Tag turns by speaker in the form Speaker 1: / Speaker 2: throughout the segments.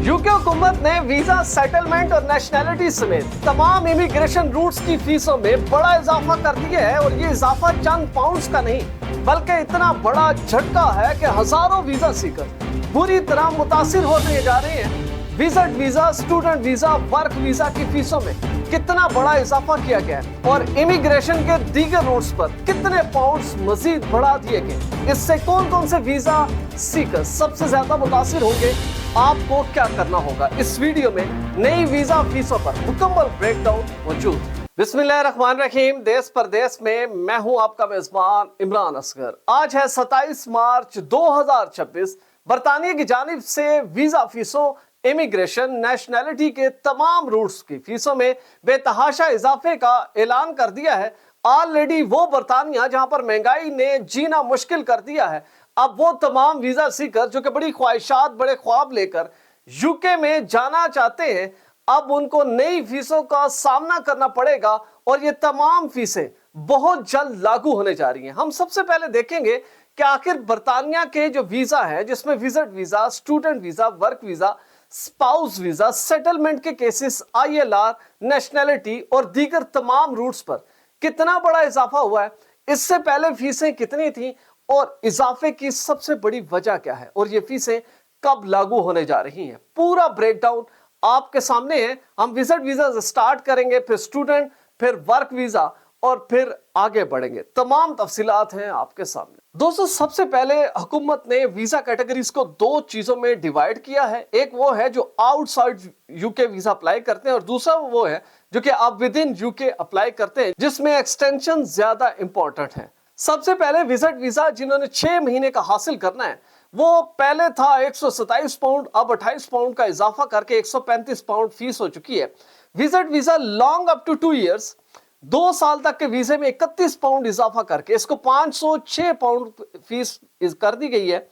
Speaker 1: UK हुकूमत ने visa, settlement और नेशनैलिटी समेत तमाम इमिग्रेशन रूट्स की फीसों में बड़ा इजाफा कर दिया है। और ये इजाफा चंद पाउंड्स का नहीं बल्कि इतना बड़ा झटका है कि हजारों वीजा सीकर बुरी तरह मुतासिर होते जा रहे हैं। Visit visa, student visa, work visa की फीसों में कितना बड़ा इजाफा किया गया है और इमिग्रेशन के दीगर रूट्स पर कितने पाउंड्स मजीद बढ़ा दिए गए। इससे कौन कौन से वीजा सीकर सबसे ज्यादा मुतासिर होंगे, आपको क्या करना होगा, इस वीडियो में नई वीजा फीसों पर मुकम्मल ब्रेकडाउन मौजूद। बिस्मिल्लाहिर्रहमानिर्रहीम। देश परदेश में मैं हूं आपका मेजबान इमरान असगर। आज है 27 मार्च 2026। बरतानिया की जानिब से वीजा फीसों, इमिग्रेशन, नेशनैलिटी के तमाम रूट्स की फीसों में बेतहाशा इजाफे का ऐलान कर दिया है। ऑलरेडी वो बरतानिया जहां पर महंगाई ने जीना मुश्किल कर दिया है, अब वो तमाम वीजा सीकर जो कि बड़ी ख्वाहिशात, बड़े ख्वाब लेकर यूके में जाना चाहते हैं, अब उनको नई फीसों का सामना करना पड़ेगा और ये तमाम फीसें बहुत जल्द लागू होने जा रही हैं। हम सबसे पहले देखेंगे कि आखिर बरतानिया के जो वीजा है, जिसमें visit visa, student visa, work visa, spouse visa, settlement के केसेस, ILR, नेशनैलिटी और दीगर तमाम रूट्स पर कितना बड़ा इजाफा हुआ है, इससे पहले फीसें कितनी थी और इजाफे की सबसे बड़ी वजह क्या है और ये फीसें कब लागू होने जा रही हैं, पूरा ब्रेकडाउन आपके सामने है। हम विजिट वीजा से स्टार्ट करेंगे, फिर स्टूडेंट, फिर वर्क वीजा और फिर आगे बढ़ेंगे। तमाम तफसीलात हैं आपके सामने। दोस्तों, सबसे पहले हुकूमत ने वीजा कैटेगरीज को दो चीजों में डिवाइड किया है। एक वो है जो आउटसाइड यूके वीजा अप्लाई करते हैं और दूसरा वो है जो कि आप विद इन यूके अप्लाई करते हैं, जिसमें एक्सटेंशन ज्यादा इंपॉर्टेंट है। सबसे पहले विजिट वीजा जिन्होंने 6 महीने का हासिल करना है, वो पहले था 127 पाउंड, अब 28 पाउंड का इजाफा करके 135 पाउंड फीस हो चुकी है। Visit visa long up to 2 years, 2 साल तक के वीजे में 31 पाउंड इजाफा करके इसको 506 पाउंड फीस कर दी गई है।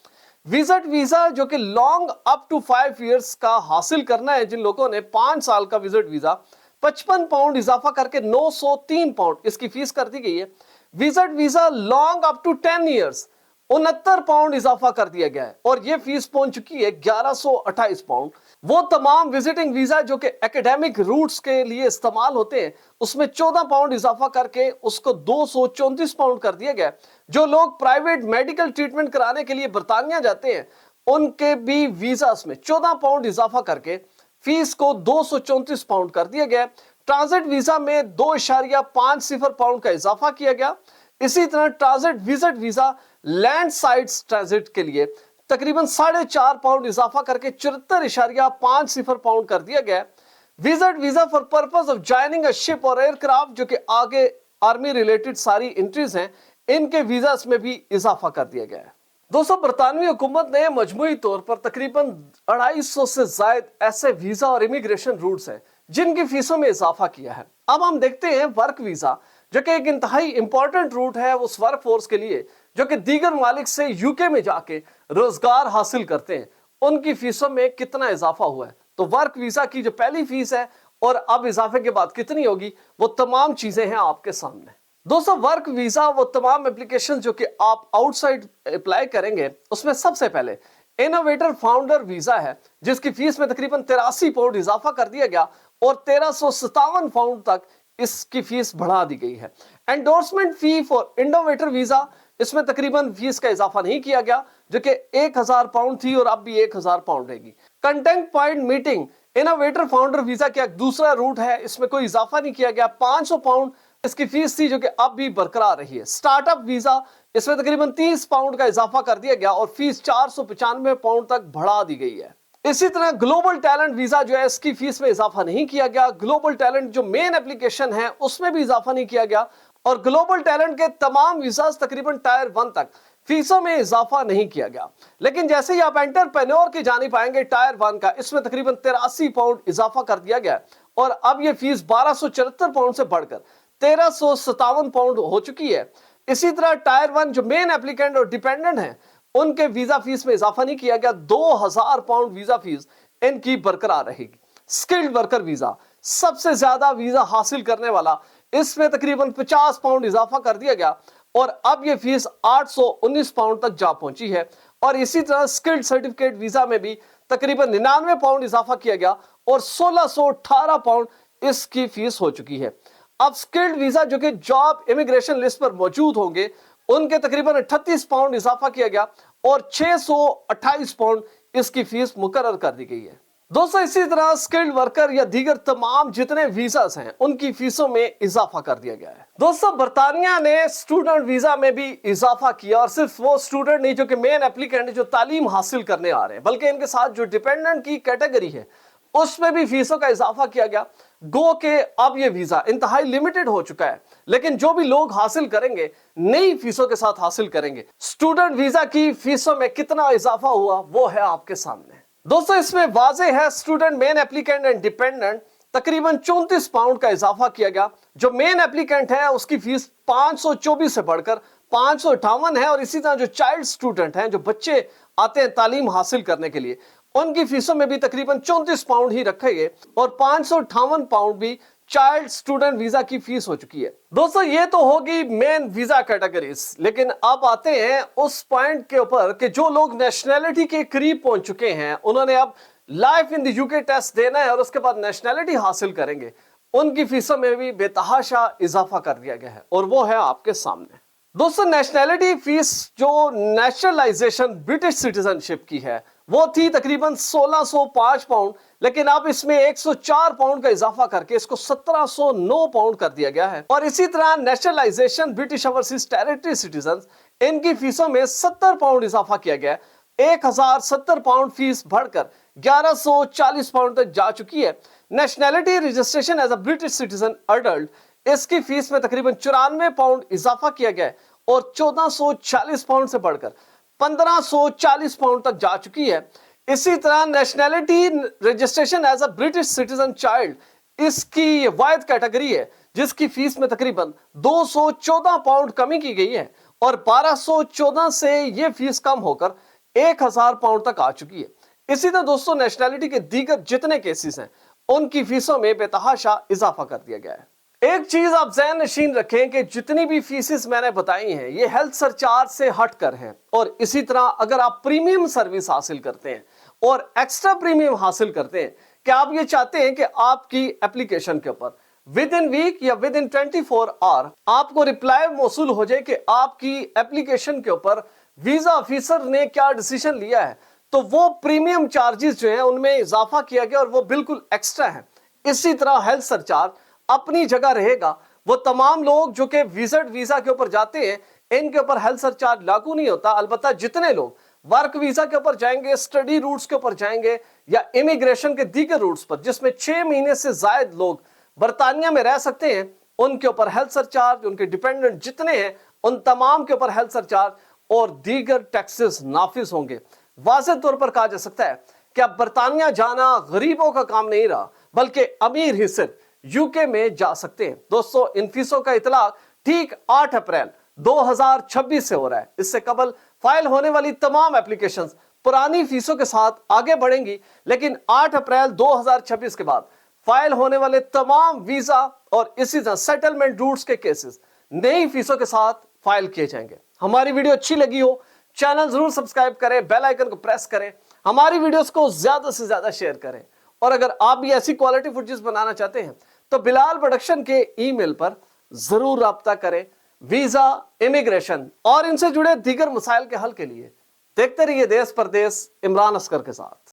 Speaker 1: विजिट वीजा जो कि लॉन्ग अप टू 5 इयर्स का हासिल करना है, जिन लोगों ने 5 साल का विजिट वीजा, 55 पाउंड इजाफा करके 903 पाउंड इसकी फीस कर दी गई है। Visit visa long up to 10 years, 69 pound इजाफा कर दिया गया है और ये फीस पहुंच चुकी है 1128 पाउंड। वो तमाम विजिटिंग वीजा जो कि एकेडमिक रूट्स के लिए इस्तेमाल होते हैं, उसमें 14 पाउंड इजाफा करके उसको 234 पाउंड कर दिया गया। जो लोग प्राइवेट मेडिकल ट्रीटमेंट कराने के लिए बरतानिया जाते हैं, उनके भी वीजा में 14 पाउंड इजाफा करके फीस को 234 पाउंड कर दिया गया। ट्रांजिट वीजा में 2.50 पाउंड का इजाफा किया गया। इसी तरह transit visit visa land sides transit के लिए तकरीबन 4.5 पाउंड इजाफा करके 74.50 पाउंड कर दिया गया। Visit visa for purpose of joining a ship और एयरक्राफ्ट, जो कि आगे आर्मी रिलेटेड सारी एंट्रीज हैं, इनके वीजा में भी इजाफा कर दिया गया है। दोस्तों, बरतानवी हुकूमत ने मजमूई तौर पर तकरीबन 250 से ज्यादा ऐसे वीजा और इमिग्रेशन रूट्स हैं जिनकी फीसों में इजाफा किया है। अब हम देखते हैं वर्क वीजा, जो कि एक इंतहाई इंपॉर्टेंट रूट है उस वर्क फोर्स के लिए जो कि दीगर ममालिक से यूके में जाके रोजगार हासिल करते हैं, उनकी फीसों में कितना इजाफा हुआ है। तो वर्क वीजा की जो पहली फीस है और अब इजाफे के बाद कितनी होगी, वो तमाम चीजें हैं आपके सामने। दोस्तों, वर्क वीजा वो तमाम एप्लीकेशन जो कि आप आउटसाइड अप्लाई करेंगे, उसमें सबसे पहले इनोवेटर फाउंडर वीजा है, जिसकी फीस में तकरीबन 83 पाउंड इजाफा कर दिया गया और 1357 पाउंड तक इसकी फीस बढ़ा दी गई है। Endorsement fee for innovator visa, इसमें तकरीबन फीस का इजाफा नहीं किया गया, जो कि 1000 पाउंड थी और अब भी 1000 पाउंड रहेगी। Content point meeting innovator founder visa का एक दूसरा रूट है, इसमें कोई इजाफा नहीं किया गया। 500 पाउंड इसकी फीस थी, जो कि अब भी बरकरार रही है। स्टार्टअप वीजा, इसमें तकरीबन 30 पाउंड का इजाफा कर दिया गया और फीस 495 पाउंड तक बढ़ा दी गई है। इसी तरह ग्लोबल टैलेंट वीजा जो है, इसकी फीस में इजाफा नहीं किया गया। ग्लोबल टैलेंट जो मेन एप्लीकेशन है, उसमें भी इजाफा नहीं किया गया और ग्लोबल टैलेंट के तमाम वीजा तकरीबन टायर 1 तक फीसों में इजाफा नहीं किया गया। लेकिन जैसे ही आप एंटरप्रेन्योर की जानिब आएंगे टायर 1 का, इसमें तकरीबन 83 पाउंड इजाफा कर दिया गया और अब ये फीस 1274 पाउंड से बढ़कर 1357 पाउंड हो चुकी है। इसी तरह टायर 1 जो मेन एप्लीकेंट और डिपेंडेंट है, उनके वीजा फीस में इजाफा नहीं किया गया। 2000 पाउंड वीजा फीस इनकी बरकरार रहेगी। स्किल्ड वर्कर वीजा, सबसे ज्यादा वीजा हासिल करने वाला, इसमें तकरीबन 50 पाउंड इजाफा कर दिया गया और अब ये फीस 819 पाउंड तक जा पहुंची है। और इसी तरह स्किल्ड सर्टिफिकेट वीजा में भी तकरीबन 99 पाउंड इजाफा किया गया और 1618 पाउंड इसकी फीस हो चुकी है। अब स्किल्ड वीजा जो कि जॉब इमिग्रेशन लिस्ट पर मौजूद होंगे उनके तकरीबन 38 पाउंड इजाफा किया गया और 628 पाउंड इसकी फीस मुकर्रर कर दी गई है। दोस्तों इसी तरह स्किल्ड वर्कर या दीगर तमाम जितने वीजास हैं उनकी फीसों में इजाफा कर दिया गया है। दोस्तों बर्तानिया ने स्टूडेंट वीजा में भी इजाफा किया और सिर्फ वो स्टूडेंट नहीं जो कि मेन एप्लीकेंट जो तालीम हासिल करने आ रहे हैं, बल्कि इनके साथ जो डिपेंडेंट की कैटेगरी है उसमें भी फीसों का इजाफा किया गया। गो के अब ये वीजा इंतहाई लिमिटेड हो चुका है, लेकिन जो भी लोग हासिल करेंगे नई फीसों के साथ हासिल करेंगे। स्टूडेंट वीजा की फीसों में कितना इजाफा हुआ वो है आपके सामने। दोस्तों इसमें वाजे है student main applicant and dependent तकरीबन 34 पाउंड का इजाफा किया गया। जो मेन एप्लीकेंट है उसकी फीस 524 से बढ़कर 558 है और इसी तरह जो चाइल्ड स्टूडेंट हैं, जो बच्चे आते हैं तालीम हासिल करने के लिए, उनकी फीसों में भी तकरीबन 34 पाउंड ही रखे गए और 558 पाउंड भी चाइल्ड स्टूडेंट वीजा की फीस हो चुकी है। दोस्तों ये तो होगी मेन वीजा कैटेगरीज, लेकिन अब आते हैं उस पॉइंट के ऊपर कि जो लोग नेशनैलिटी के करीब पहुंच चुके हैं, उन्होंने अब life in the UK test देना है और उसके बाद नेशनैलिटी हासिल करेंगे, उनकी फीसों में भी बेतहाशा इजाफा कर दिया गया है और वो है आपके सामने। दोस्तों नेशनैलिटी फीस जो नेशनलाइजेशन ब्रिटिश सिटीजनशिप की है वो थी तकरीबन 1605 पाउंड, लेकिन अब इसमें 104 पाउंड का इजाफा करके इसको 1709 पाउंड कर दिया गया है। और इसी तरह nationalisation British overseas territory citizen, इनकी फीसों में 70 पाउंड इजाफा किया गया है। 1070 पाउंड फीस बढ़कर 1140 पाउंड तक जा चुकी है। Nationality registration as a British citizen adult, इसकी फीस में तकरीबन 94 पाउंड इजाफा किया गया है और 1440 पाउंड से बढ़कर 1540 पाउंड तक जा चुकी है। इसी तरह nationality registration as a British citizen child, इसकी वायद कैटेगरी है जिसकी फीस में तकरीबन 214 पाउंड कमी की गई है और 1214 से ये फीस कम होकर 1000 पाउंड तक आ चुकी है। इसी तरह दोस्तों नेशनैलिटी के दीगर जितने केसेस हैं उनकी फीसों में बेतहाशा इजाफा कर दिया गया है। एक चीज आप ज़हन नशीन रखें कि जितनी भी फीसेस मैंने बताई हैं ये हेल्थ सरचार्ज से हटकर हैं, और इसी तरह अगर आप प्रीमियम सर्विस हासिल करते हैं और एक्स्ट्रा प्रीमियम हासिल करते हैं कि आप ये चाहते हैं कि आपकी एप्लीकेशन के ऊपर विद इन वीक या विद इन 24 आवर आपको रिप्लाई मौसूल हो जाए कि आपकी एप्लीकेशन के ऊपर वीजा ऑफिसर ने क्या डिसीजन लिया है, तो वो प्रीमियम चार्जेस जो है उनमें इजाफा किया गया और वो बिल्कुल एक्स्ट्रा है। इसी तरह हेल्थ सरचार्ज अपनी जगह रहेगा। वो तमाम लोग जो कि विजिट वीजा के ऊपर जाते हैं इनके ऊपर हेल्थ सरचार्ज लागू नहीं होता। अलबत्ता जितने लोग वर्क वीजा के ऊपर जाएंगे, स्टडी रूट्स के ऊपर जाएंगे या इमिग्रेशन के दीगर रूट्स पर जिसमें 6 महीने से ज्यादा लोग बर्तानिया में रह सकते हैं, उनके ऊपर हेल्थ सरचार्ज, उनके डिपेंडेंट जितने हैं उन तमाम के ऊपर हेल्थ सरचार्ज और दीगर टैक्सेस नाफिज होंगे। वाज़ेह तौर पर कहा जा सकता है कि अब बर्तानिया जाना गरीबों का काम नहीं रहा, बल्कि अमीर ही सिर्फ यूके में जा सकते हैं। दोस्तों इन फीसों का इतलाक ठीक 8 अप्रैल 2026 से हो रहा है। इससे कबल फाइल होने वाली तमाम एप्लीकेशंस पुरानी फीसों के साथ आगे बढ़ेंगी, लेकिन 8 अप्रैल 2026 के बाद फाइल होने वाले तमाम वीजा और इसी तरह सेटलमेंट रूट्स के केसेस नई फीसों के साथ फाइल किए जाएंगे। हमारी वीडियो अच्छी लगी हो चैनल जरूर सब्सक्राइब करें, बेल आइकन को प्रेस करें, हमारी वीडियोस को ज्यादा से ज्यादा शेयर करें। और अगर आप भी ऐसी क्वालिटी फुटेज बनाना चाहते हैं तो बिलाल प्रोडक्शन के ईमेल पर जरूर राब्ता करें। वीजा, इमिग्रेशन और इनसे जुड़े दीगर मसाइल के हल के लिए देखते रहिए देश परदेश इमरान असगर के साथ।